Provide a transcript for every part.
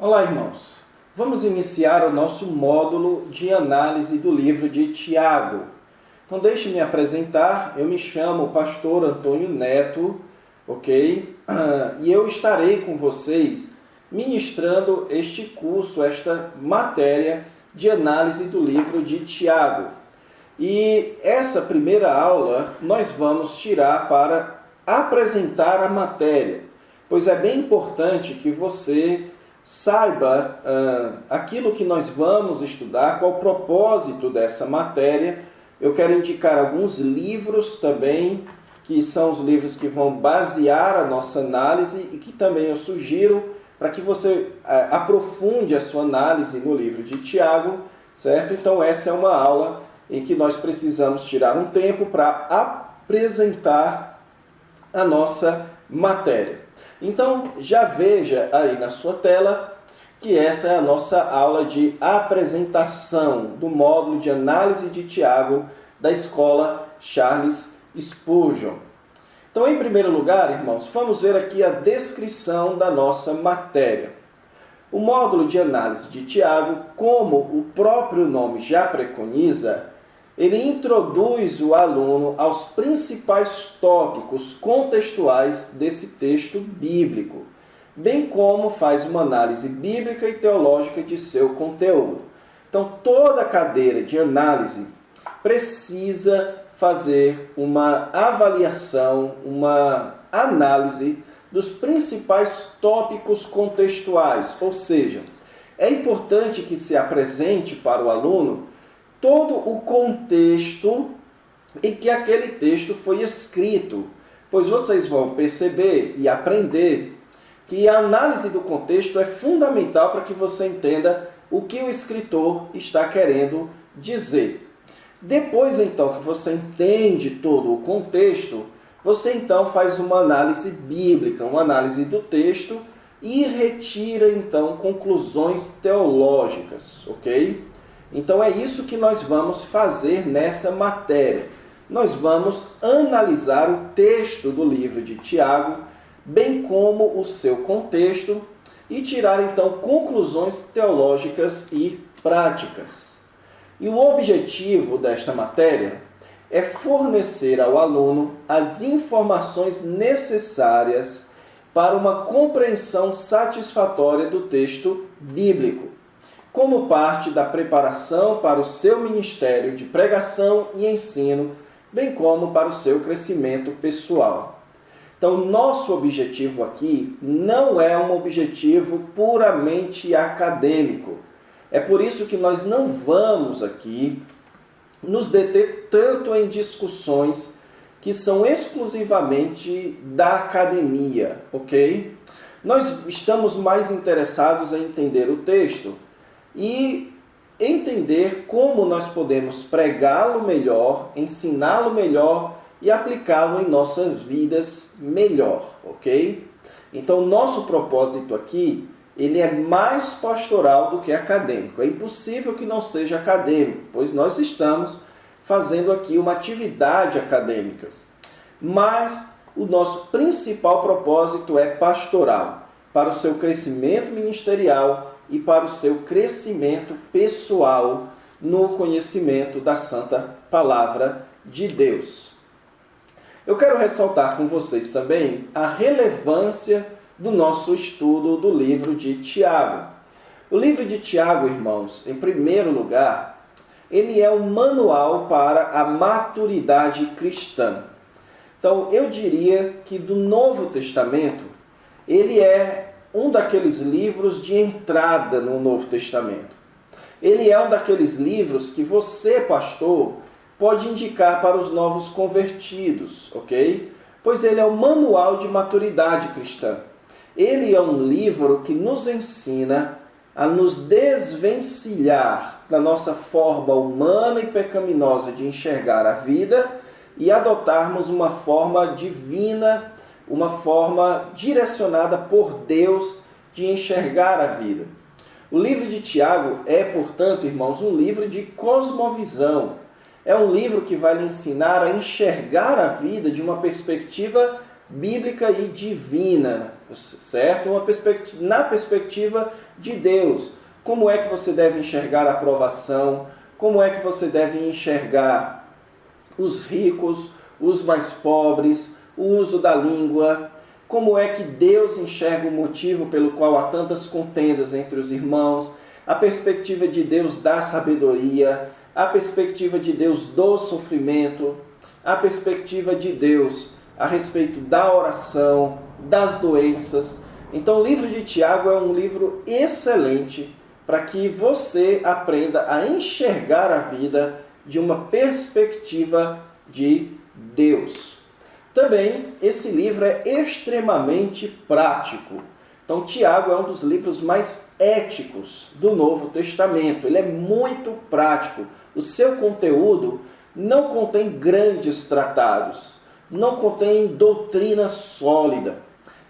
Olá, irmãos. Vamos iniciar o nosso módulo de análise do livro de Tiago. Então, deixe-me me apresentar. Eu me chamo Pastor Antônio Neto, ok? E eu estarei com vocês ministrando este curso, esta matéria de análise do livro de Tiago. E essa primeira aula nós vamos tirar para apresentar a matéria, pois é bem importante que você saiba aquilo que nós vamos estudar, qual o propósito dessa matéria. Eu quero indicar alguns livros também, que são os livros que vão basear a nossa análise e que também eu sugiro para que você aprofunde a sua análise no livro de Tiago, certo? Então essa é uma aula em que nós precisamos tirar um tempo para apresentar a nossa matéria. Então, já veja aí na sua tela que essa é a nossa aula de apresentação do módulo de análise de Tiago da Escola Charles Spurgeon. Então, em primeiro lugar, irmãos, vamos ver aqui a descrição da nossa matéria. O módulo de análise de Tiago, como o próprio nome já preconiza, ele introduz o aluno aos principais tópicos contextuais desse texto bíblico, bem como faz uma análise bíblica e teológica de seu conteúdo. Então, toda cadeira de análise precisa fazer uma avaliação, uma análise dos principais tópicos contextuais, ou seja, é importante que se apresente para o aluno todo o contexto em que aquele texto foi escrito, pois vocês vão perceber e aprender que a análise do contexto é fundamental para que você entenda o que o escritor está querendo dizer. Depois, então, que você entende todo o contexto, você então faz uma análise bíblica, uma análise do texto e retira, então, conclusões teológicas, ok? Então é isso que nós vamos fazer nessa matéria. Nós vamos analisar o texto do livro de Tiago, bem como o seu contexto, e tirar então conclusões teológicas e práticas. E o objetivo desta matéria é fornecer ao aluno as informações necessárias para uma compreensão satisfatória do texto bíblico, como parte da preparação para o seu ministério de pregação e ensino, bem como para o seu crescimento pessoal. Então, nosso objetivo aqui não é um objetivo puramente acadêmico. É por isso que nós não vamos aqui nos deter tanto em discussões que são exclusivamente da academia, ok? Nós estamos mais interessados em entender o texto e entender como nós podemos pregá-lo melhor, ensiná-lo melhor e aplicá-lo em nossas vidas melhor, ok? Então, nosso propósito aqui, ele é mais pastoral do que acadêmico. É impossível que não seja acadêmico, pois nós estamos fazendo aqui uma atividade acadêmica. Mas o nosso principal propósito é pastoral, para o seu crescimento ministerial e para o seu crescimento pessoal no conhecimento da Santa Palavra de Deus. Eu quero ressaltar com vocês também a relevância do nosso estudo do livro de Tiago. O livro de Tiago, irmãos, em primeiro lugar, ele é um manual para a maturidade cristã. Então, eu diria que do Novo Testamento, ele é um daqueles livros de entrada no Novo Testamento. Ele é um daqueles livros que você, pastor, pode indicar para os novos convertidos, ok? Pois ele é um manual de maturidade cristã. Ele é um livro que nos ensina a nos desvencilhar da nossa forma humana e pecaminosa de enxergar a vida e adotarmos uma forma divina, uma forma direcionada por Deus de enxergar a vida. O livro de Tiago é, portanto, irmãos, um livro de cosmovisão. É um livro que vai lhe ensinar a enxergar a vida de uma perspectiva bíblica e divina. certo? Na perspectiva de Deus. Como é que você deve enxergar a aprovação? Como é que você deve enxergar os ricos, os mais pobres, o uso da língua? Como é que Deus enxerga o motivo pelo qual há tantas contendas entre os irmãos? A perspectiva de Deus da sabedoria, a perspectiva de Deus do sofrimento, a perspectiva de Deus a respeito da oração, das doenças. Então, o livro de Tiago é um livro excelente para que você aprenda a enxergar a vida de uma perspectiva de Deus. Também, esse livro é extremamente prático. Então, Tiago é um dos livros mais éticos do Novo Testamento. Ele é muito prático. O seu conteúdo não contém grandes tratados, não contém doutrina sólida.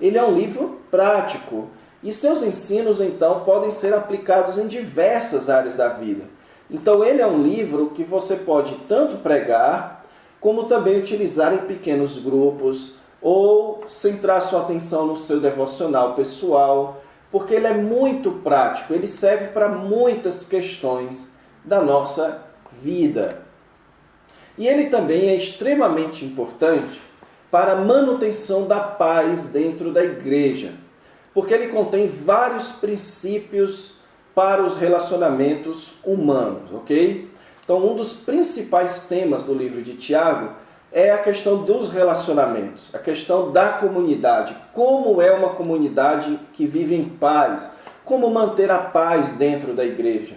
Ele é um livro prático. E seus ensinos, então, podem ser aplicados em diversas áreas da vida. Então, ele é um livro que você pode tanto pregar, como também utilizar em pequenos grupos, ou centrar sua atenção no seu devocional pessoal, porque ele é muito prático, ele serve para muitas questões da nossa vida. E ele também é extremamente importante para a manutenção da paz dentro da igreja, porque ele contém vários princípios para os relacionamentos humanos, ok? Então, um dos principais temas do livro de Tiago é a questão dos relacionamentos, a questão da comunidade. Como é uma comunidade que vive em paz? Como manter a paz dentro da igreja?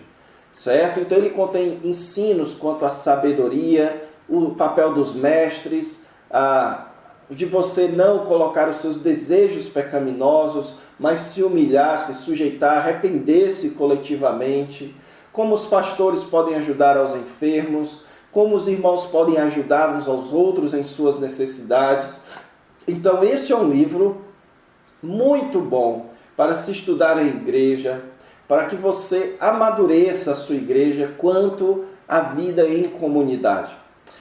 Certo? Então, ele contém ensinos quanto à sabedoria, o papel dos mestres, de você não colocar os seus desejos pecaminosos, mas se humilhar, se sujeitar, arrepender-se coletivamente, como os pastores podem ajudar aos enfermos, como os irmãos podem ajudar uns aos outros em suas necessidades. Então, esse é um livro muito bom para se estudar em igreja, para que você amadureça a sua igreja quanto à vida em comunidade.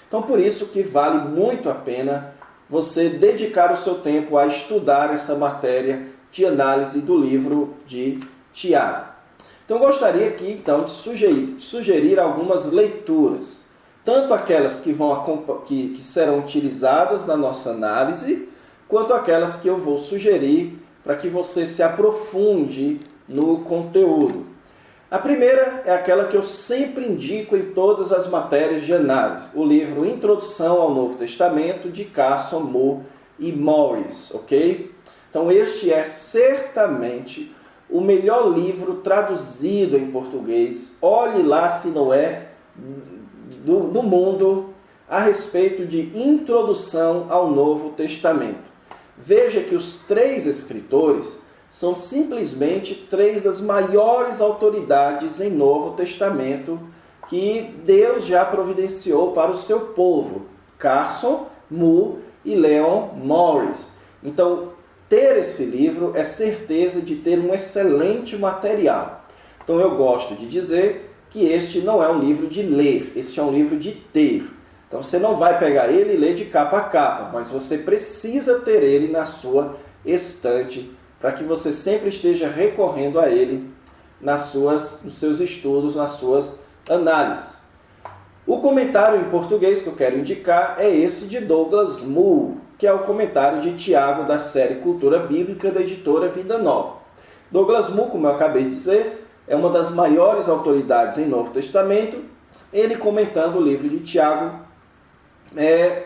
Então, por isso que vale muito a pena você dedicar o seu tempo a estudar essa matéria de análise do livro de Tiago. Então, eu gostaria aqui, então, de sugerir algumas leituras, tanto aquelas que serão utilizadas na nossa análise, quanto aquelas que eu vou sugerir para que você se aprofunde no conteúdo. A primeira é aquela que eu sempre indico em todas as matérias de análise, o livro Introdução ao Novo Testamento, de Carson, Moore e Morris, ok? Então, este é certamente o melhor livro traduzido em português, olhe lá se não é, do mundo, a respeito de introdução ao Novo Testamento. Veja que os 3 escritores são simplesmente 3 das maiores autoridades em Novo Testamento que Deus já providenciou para o seu povo, Carson, Moore e Leon Morris. Então, ter esse livro é certeza de ter um excelente material. Então, eu gosto de dizer que este não é um livro de ler, este é um livro de ter. Então, você não vai pegar ele e ler de capa a capa, mas você precisa ter ele na sua estante, para que você sempre esteja recorrendo a ele nos seus estudos, nas suas análises. O comentário em português que eu quero indicar é esse de Douglas Moo, que é o comentário de Tiago da série Cultura Bíblica da editora Vida Nova. Douglas Moo, como eu acabei de dizer, é uma das maiores autoridades em Novo Testamento. Ele comentando o livro de Tiago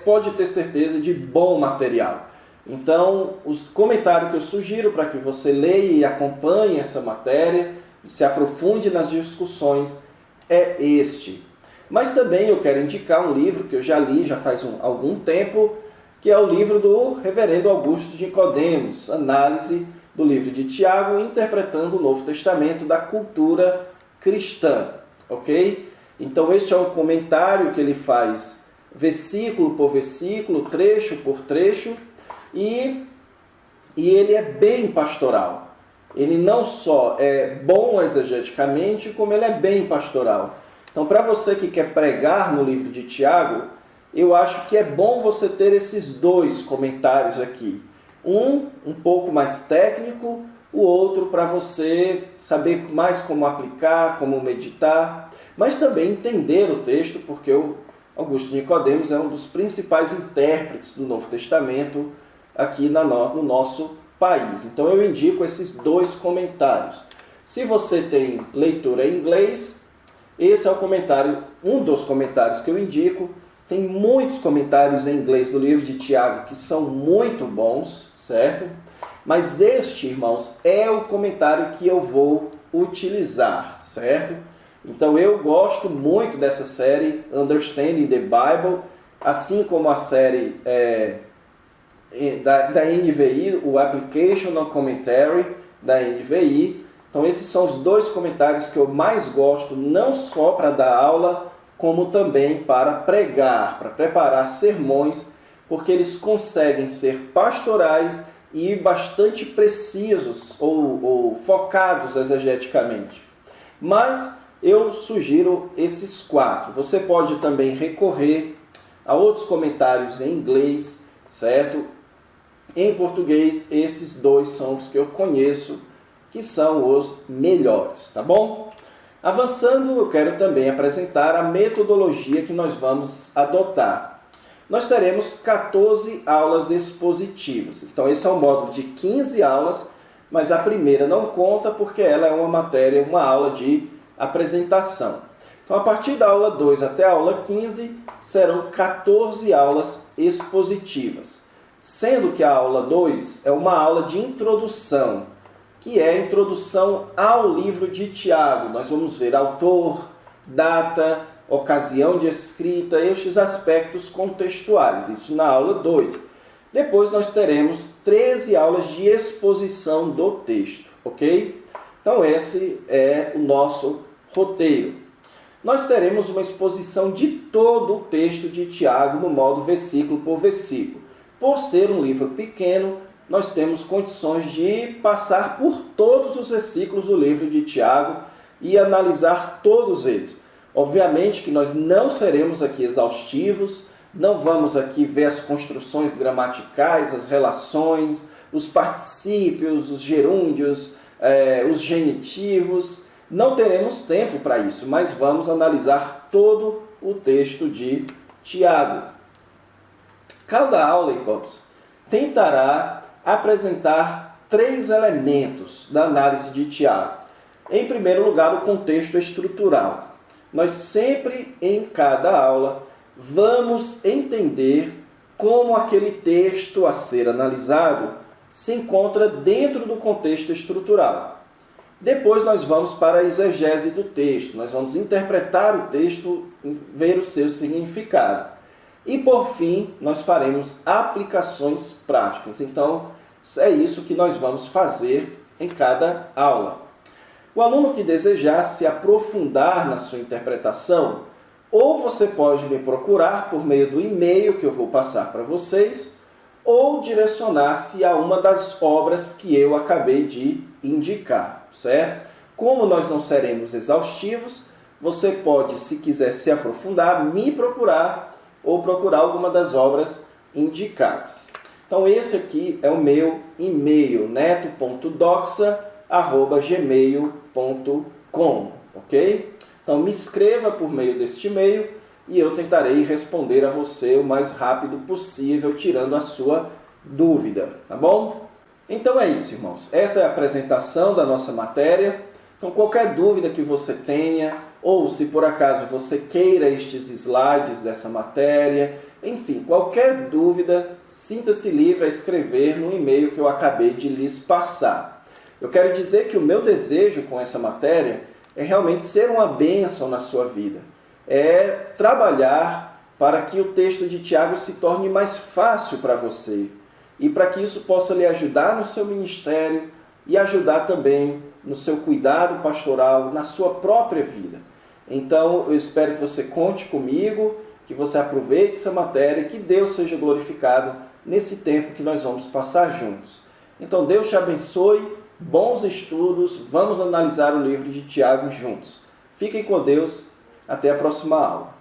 pode ter certeza de bom material. Então, o comentário que eu sugiro para que você leia e acompanhe essa matéria e se aprofunde nas discussões é este. Mas também eu quero indicar um livro que eu já li já faz algum tempo, que é o livro do reverendo Augusto de Nicodemos, Análise do livro de Tiago, interpretando o Novo Testamento da cultura cristã. Ok? Então, este é um comentário que ele faz versículo por versículo, trecho por trecho, e ele é bem pastoral. Ele não só é bom exegeticamente, como ele é bem pastoral. Então, para você que quer pregar no livro de Tiago, eu acho que é bom você ter esses 2 comentários aqui. Um pouco mais técnico, o outro para você saber mais como aplicar, como meditar, mas também entender o texto, porque o Augusto Nicodemos é um dos principais intérpretes do Novo Testamento aqui no nosso país. Então eu indico esses 2 comentários. Se você tem leitura em inglês, esse é o comentário, um dos comentários que eu indico. Tem muitos comentários em inglês do livro de Tiago que são muito bons, certo? Mas este, irmãos, é o comentário que eu vou utilizar, certo? Então eu gosto muito dessa série Understanding the Bible, assim como a série da NVI, o Applicational Commentary da NVI. Então esses são os 2 comentários que eu mais gosto, não só para dar aula, como também para pregar, para preparar sermões, porque eles conseguem ser pastorais e bastante precisos ou focados exegeticamente. Mas eu sugiro esses 4. Você pode também recorrer a outros comentários em inglês, certo? Em português, esses 2 são os que eu conheço, que são os melhores, tá bom? Avançando, eu quero também apresentar a metodologia que nós vamos adotar. Nós teremos 14 aulas expositivas. Então, esse é um módulo de 15 aulas, mas a primeira não conta porque ela é uma aula de apresentação. Então, a partir da aula 2 até a aula 15, serão 14 aulas expositivas. Sendo que a aula 2 é uma aula de introdução, que é a introdução ao livro de Tiago. Nós vamos ver autor, data, ocasião de escrita, estes aspectos contextuais, isso na aula 2. Depois nós teremos 13 aulas de exposição do texto, ok? Então esse é o nosso roteiro. Nós teremos uma exposição de todo o texto de Tiago no modo versículo por versículo. Por ser um livro pequeno, nós temos condições de passar por todos os versículos do livro de Tiago e analisar todos eles. Obviamente que nós não seremos aqui exaustivos, não vamos aqui ver as construções gramaticais, as relações, os particípios, os gerúndios, os genitivos. Não teremos tempo para isso, mas vamos analisar todo o texto de Tiago. Cada aula, irmãos, tentará apresentar 3 elementos da análise de Tiago. Em primeiro lugar, o contexto estrutural. Nós sempre, em cada aula, vamos entender como aquele texto a ser analisado se encontra dentro do contexto estrutural. Depois nós vamos para a exegese do texto. Nós vamos interpretar o texto, ver o seu significado. E, por fim, nós faremos aplicações práticas. Então, é isso que nós vamos fazer em cada aula. O aluno que desejar se aprofundar na sua interpretação, ou você pode me procurar por meio do e-mail que eu vou passar para vocês, ou direcionar-se a uma das obras que eu acabei de indicar, certo? Como nós não seremos exaustivos, você pode, se quiser se aprofundar, me procurar ou procurar alguma das obras indicadas. Então esse aqui é o meu e-mail, neto.doxa@gmail.com, ok? Então me escreva por meio deste e-mail e eu tentarei responder a você o mais rápido possível, tirando a sua dúvida, tá bom? Então é isso, irmãos. Essa é a apresentação da nossa matéria. Então qualquer dúvida que você tenha, ou se por acaso você queira estes slides dessa matéria, enfim, qualquer dúvida, sinta-se livre a escrever no e-mail que eu acabei de lhes passar. Eu quero dizer que o meu desejo com essa matéria é realmente ser uma bênção na sua vida. É trabalhar para que o texto de Tiago se torne mais fácil para você e para que isso possa lhe ajudar no seu ministério e ajudar também no seu cuidado pastoral, na sua própria vida. Então, eu espero que você conte comigo, que você aproveite essa matéria e que Deus seja glorificado nesse tempo que nós vamos passar juntos. Então, Deus te abençoe, bons estudos, vamos analisar o livro de Tiago juntos. Fiquem com Deus, até a próxima aula.